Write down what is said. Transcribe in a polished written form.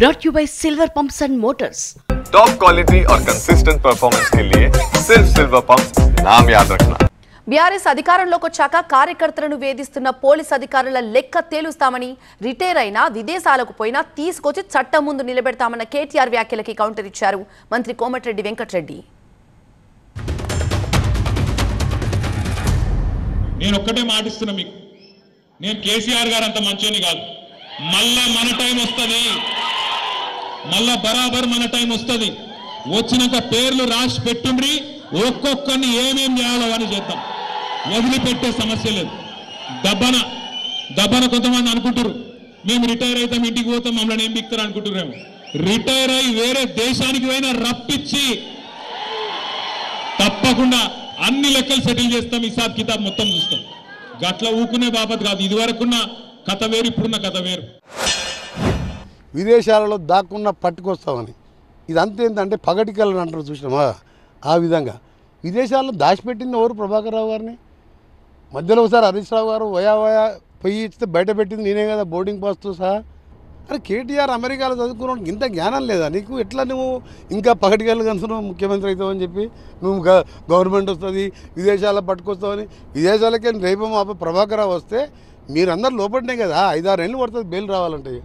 brought to you by Silver Pumps and Motors. Top quality और consistent performance के लिए सिर्फ सिल्वर पंप्स नाम याद रखना। బీఆర్ఎస్ అధికారంలోకి వచ్చాక కార్యకర్తలను వేధిస్తున్న పోలీస్ అధికారుల లెక్క తేలుస్తామని, రిటైర్ అయినా విదేశాలకు పోయినా తీసుకొచ్చి చట్టం ముందు నిలబెడతామన్న కేటీఆర్ వ్యాఖ్యలకి కౌంటర్ ఇచ్చారు మంత్రి కోమటిరెడ్డి వెంకటరెడ్డి. నేను ఒక్కటే మాటిస్తున్నా మీకు, నేను కేసీఆర్ గారు అంత మంచోని కాదు. మళ్ళా మన టైం వస్తుంది, మళ్ళా బరాబర్ మన టైం వస్తుంది. వచ్చినాక పేర్లు రాసి పెట్టుండ్రి, ఒక్కొక్కరిని ఏమేం చేయాలో అని చేద్దాం. వదిలిపెట్టే సమస్య లేదు. దబ్బన కొంతమంది అనుకుంటారు మేము రిటైర్ అవుతాం, ఇంటికి పోతాం, మమ్మల్ని ఏం బిక్తారు అనుకుంటున్నాము. రిటైర్ అయి వేరే దేశానికి పోయినా రప్పించి తప్పకుండా అన్ని లెక్కలు సెటిల్ చేస్తాం. హిసాబ్ కితాబ్ మొత్తం చూస్తాం. గట్ల ఊకునే బాబత్ కాదు. ఇదివరకున్న కథ వేరు, ఇప్పుడున్న కథ వేరు. విదేశాలలో దాక్కున్న పట్టుకొస్తామని ఇదంతేంటంటే పగటికల్ని అంటారు చూసినామా, ఆ విధంగా విదేశాల్లో దాచిపెట్టింది ఎవరు? ప్రభాకర్ రావు గారిని. మధ్యలో ఒకసారి హరీష్ రావు గారు వయా పొయ్యి ఇస్తే బయట పెట్టింది నేనే కదా, బోర్డింగ్ పాస్తో సహా. అరే కేటీఆర్ అమెరికాలో చదువుకున్నాడు, ఇంత జ్ఞానం లేదా నీకు? ఎట్లా నువ్వు ఇంకా పగటికల్లు కనుస్తున్నావు ముఖ్యమంత్రి అవుతావని చెప్పి, నువ్వు గవర్నమెంట్ వస్తుంది విదేశాల్లో పట్టుకొస్తావని. విదేశాలకే రేపు మా ప్రభాకర్ రావు వస్తే మీరందరూ లోపడినే కదా, 5-6 ఏళ్ళు పడుతుంది బెయిల్ రావాలంటే.